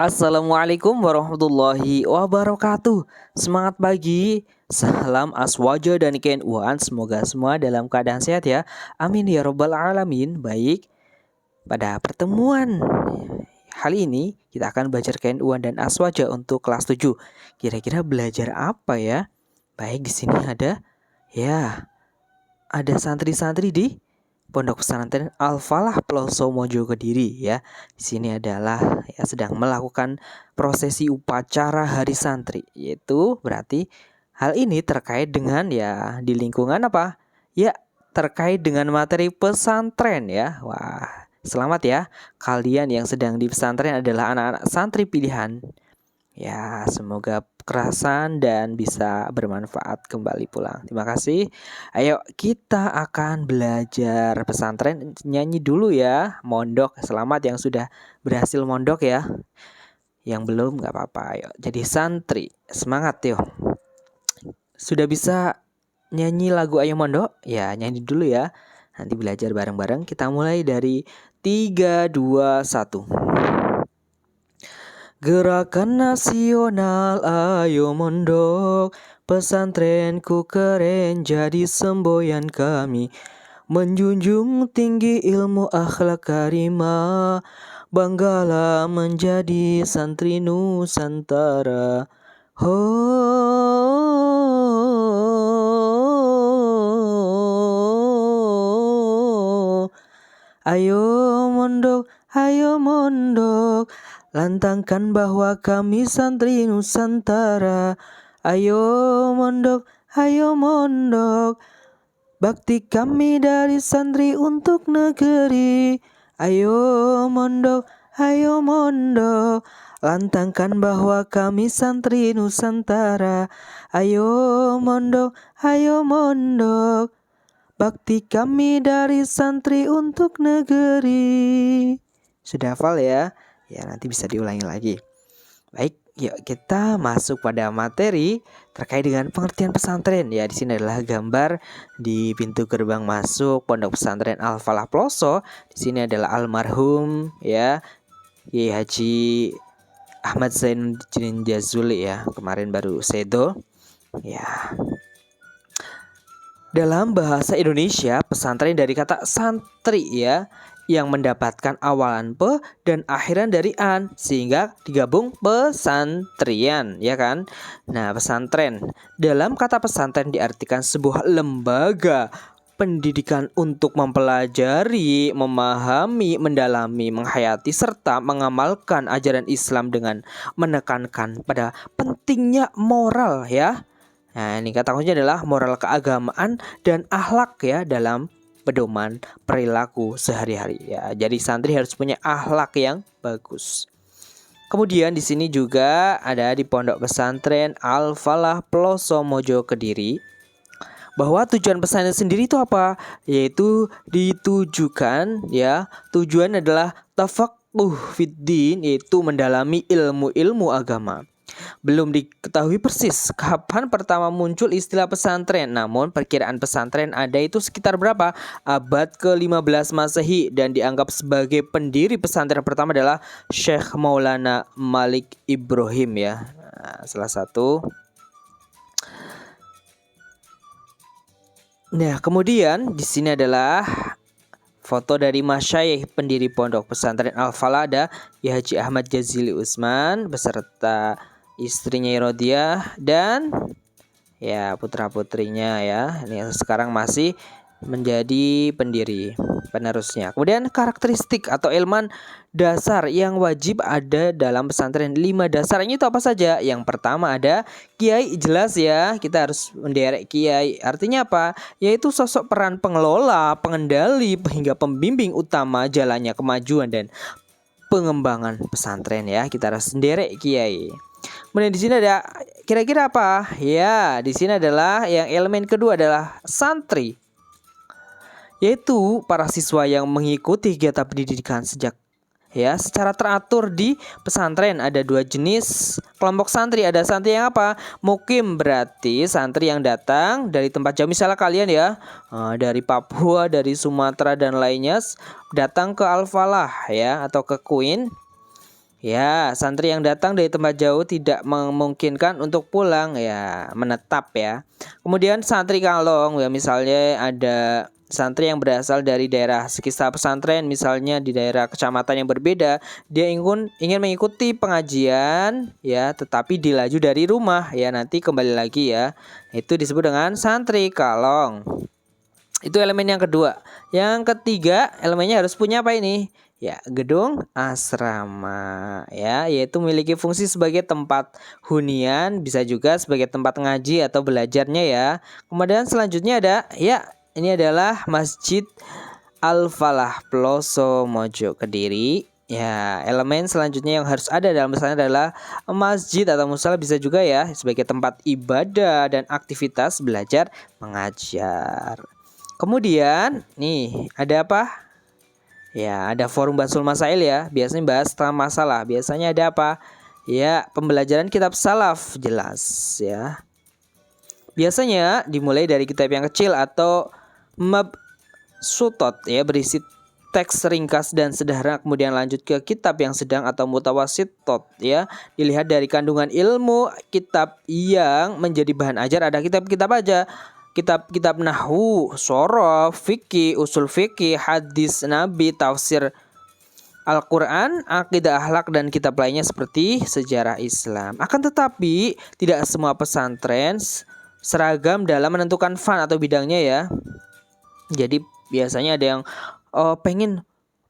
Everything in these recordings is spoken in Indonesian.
Assalamualaikum warahmatullahi wabarakatuh. Semangat pagi. Salam aswaja dan KNU-an. Semoga semua dalam keadaan sehat ya. Amin ya robbal alamin. Baik, pada pertemuan kali ini kita akan belajar KNU-an dan aswaja untuk kelas 7. Kira-kira belajar apa ya? Baik, di sini ada santri-santri di Pondok Pesantren Al-Falah Peloso Mojo Kediri ya. Di sini adalah sedang melakukan prosesi upacara Hari Santri. Yaitu berarti hal ini terkait dengan di lingkungan apa? Ya, terkait dengan materi pesantren ya. Wah, selamat ya. Kalian yang sedang di pesantren adalah anak-anak santri pilihan. Ya, semoga kerasan dan bisa bermanfaat kembali pulang. Terima kasih. Ayo, kita akan belajar pesantren. Nyanyi dulu ya, mondok. Selamat yang sudah berhasil mondok ya. Yang belum gak apa-apa. Ayo, jadi santri. Semangat yuk. Sudah bisa nyanyi lagu Ayo Mondok? Ya, nyanyi dulu ya. Nanti belajar bareng-bareng. Kita mulai dari 3, 2, 1. Gerakan nasional ayo mondok, pesantrenku keren jadi semboyan kami. Menjunjung tinggi ilmu akhlak karimah, banggalah menjadi santri Nusantara. Ho, ayo mondok, ayo mondok. Lantangkan bahwa kami santri Nusantara. Ayo mondok, ayo mondok. Bakti kami dari santri untuk negeri. Ayo mondok, ayo mondok. Lantangkan bahwa kami santri Nusantara. Ayo mondok, ayo mondok. Bakti kami dari santri untuk negeri. Sudah hafal ya? Ya, nanti bisa diulangi lagi. Baik, yuk kita masuk pada materi terkait dengan pengertian pesantren. Ya, di sini adalah gambar di pintu gerbang masuk Pondok Pesantren Al-Falah Peloso. Di sini adalah almarhum Kiai Haji Ahmad Zainuddin Jazuli ya. Kemarin baru sedo. Ya. Dalam bahasa Indonesia, pesantren dari kata santri ya, yang mendapatkan awalan pe dan akhiran dari an, sehingga digabung pesantrian, ya kan? Nah, pesantren dalam kata pesantren diartikan sebuah lembaga pendidikan untuk mempelajari, memahami, mendalami, menghayati serta mengamalkan ajaran Islam dengan menekankan pada pentingnya moral ya. Nah, ini kata kuncinya adalah moral keagamaan dan akhlak ya dalam pedoman perilaku sehari-hari ya. Jadi santri harus punya akhlak yang bagus. Kemudian di sini juga ada di Pondok Pesantren Al-Falah Peloso Mojo Kediri, bahwa tujuan pesantren sendiri itu apa? Yaitu ditujukan ya, tujuan adalah tafaqquh fiddin, yaitu mendalami ilmu-ilmu agama. Belum diketahui persis kapan pertama muncul istilah pesantren, namun perkiraan pesantren ada itu sekitar berapa? Abad ke-15 Masehi, dan dianggap sebagai pendiri pesantren pertama adalah Syekh Maulana Malik Ibrahim ya. Nah, salah satu. Nah, kemudian di sini adalah foto dari masyayikh pendiri Pondok Pesantren Al-Falah, ada Kiai Haji Ahmad Jazili Utsman beserta istrinya Irodiah dan ya putra-putrinya ya. Ini sekarang masih menjadi pendiri penerusnya. Kemudian karakteristik atau ilmu dasar yang wajib ada dalam pesantren. 5 dasarnya itu apa saja? Yang pertama ada kiai, jelas ya. Kita harus menderek kiai. Artinya apa? Yaitu sosok peran pengelola, pengendali hingga pembimbing utama jalannya kemajuan dan pengembangan pesantren ya. Kita harus menderek kiai. Kemudian di sini ada kira-kira apa? Ya, di sini adalah yang elemen kedua adalah santri, yaitu para siswa yang mengikuti kegiatan pendidikan sejak ya secara teratur di pesantren. Ada 2 jenis kelompok santri. Ada santri yang apa? Mukim, berarti santri yang datang dari tempat jauh. Misalnya kalian ya dari Papua, dari Sumatera dan lainnya datang ke Al-Falah ya atau ke Queen Ya, santri yang datang dari tempat jauh tidak memungkinkan untuk pulang ya, menetap ya. Kemudian santri kalong ya, misalnya ada santri yang berasal dari daerah sekitar pesantren, misalnya di daerah kecamatan yang berbeda, dia ingin mengikuti pengajian ya, tetapi dilaju dari rumah ya, nanti kembali lagi ya. Itu disebut dengan santri kalong. Itu elemen yang kedua. Yang ketiga, elemennya harus punya apa ini? Ya, gedung asrama ya, yaitu memiliki fungsi sebagai tempat hunian, bisa juga sebagai tempat ngaji atau belajarnya ya. Kemudian selanjutnya ada ya, ini adalah Masjid Al-Falah Peloso Mojo Kediri. Ya, elemen selanjutnya yang harus ada dalam pesantren adalah masjid atau musala, bisa juga ya sebagai tempat ibadah dan aktivitas belajar mengajar. Kemudian nih ada apa? Ya, ada forum Basul Masail ya. Biasanya bahas tentang masalah. Biasanya ada apa? Ya, pembelajaran kitab salaf, jelas ya. Biasanya dimulai dari kitab yang kecil atau mabsutot ya, berisi teks ringkas dan sederhana, kemudian lanjut ke kitab yang sedang atau mutawasitot ya. Dilihat dari kandungan ilmu kitab yang menjadi bahan ajar, ada kitab-kitab aja. Kitab-kitab nahwu, shoroh, fikih, usul fikih, hadis Nabi, tafsir Al-Quran, akidah akhlak, dan kitab lainnya seperti sejarah Islam. Akan tetapi tidak semua pesantren seragam dalam menentukan fan atau bidangnya ya. Jadi biasanya ada yang pengen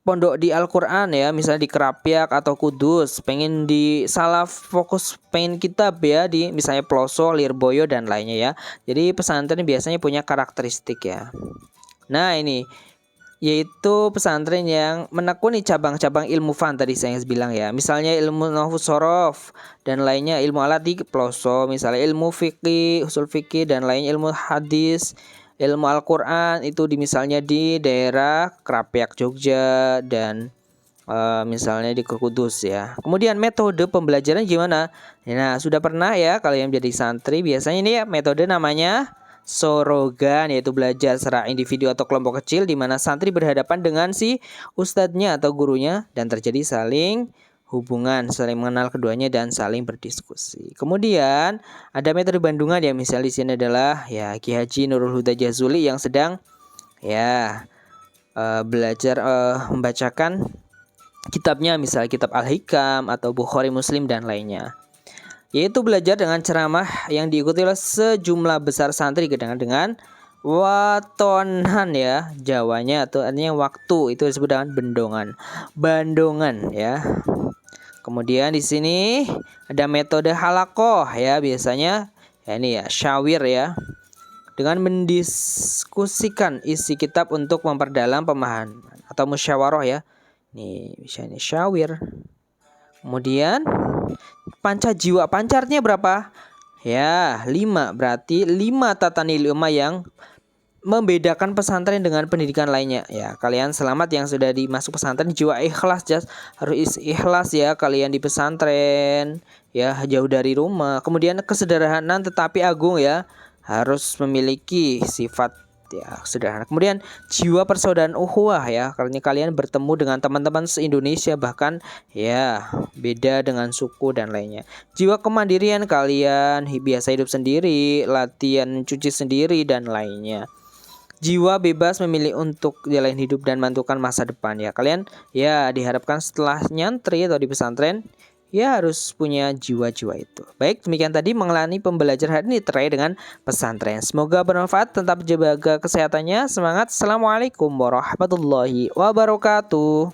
pondok di Al-Quran ya, misalnya di Kerapiak atau Kudus, pengen di Salaf fokus pengen kitab ya di misalnya Peloso, Lirboyo, dan lainnya ya. Jadi pesantren biasanya punya karakteristik ya. Nah ini yaitu pesantren yang menekuni cabang-cabang ilmu fan tadi saya bilang ya. Misalnya ilmu nahwu sorof dan lainnya, ilmu alat di Peloso, misalnya ilmu fikih, usul fikih, dan lainnya ilmu hadis, ilmu Al-Quran itu misalnya di daerah Kerapiak Jogja dan misalnya di Kudus ya. Kemudian metode pembelajaran gimana? Nah, sudah pernah ya kalian menjadi santri, biasanya ini ya metode namanya sorogan, yaitu belajar secara individu atau kelompok kecil di mana santri berhadapan dengan si ustadznya atau gurunya dan terjadi saling hubungan, saling mengenal keduanya dan saling berdiskusi. Kemudian ada metode Bandungan ya, misalnya di sini adalah ya Ki Haji Nurul Huda Jazuli yang sedang ya belajar membacakan kitabnya, misalnya kitab Al-Hikam atau Bukhari Muslim dan lainnya. Yaitu belajar dengan ceramah yang diikuti oleh sejumlah besar santri dengan watonan ya, Jawanya atau artinya waktu, itu disebut dengan bandongan ya. Kemudian di sini ada metode halakoh ya, biasanya ya ini ya syawir ya, dengan mendiskusikan isi kitab untuk memperdalam pemahaman atau musyawarah ya. Nih bisa ini syawir. Kemudian panca jiwa, pancarnya berapa? Ya 5, berarti 5 tata nilai yang membedakan pesantren dengan pendidikan lainnya ya. Kalian selamat yang sudah dimasuk pesantren, jiwa ikhlas, harus ikhlas ya kalian di pesantren ya, jauh dari rumah. Kemudian kesederhanaan tetapi agung ya, harus memiliki sifat ya sederhana. Kemudian jiwa persaudaraan ukhuwah ya, karena kalian bertemu dengan teman-teman se-Indonesia, bahkan ya beda dengan suku dan lainnya. Jiwa kemandirian, kalian biasa hidup sendiri, latihan cuci sendiri dan lainnya. Jiwa bebas memilih untuk jalan hidup dan menentukan masa depan ya. Kalian ya diharapkan setelah nyantri atau di pesantren ya harus punya jiwa-jiwa itu. Baik, demikian tadi mengenai pembelajaran hari ini terkait dengan pesantren. Semoga bermanfaat, tetap jaga kesehatannya. Semangat. Assalamualaikum warahmatullahi wabarakatuh.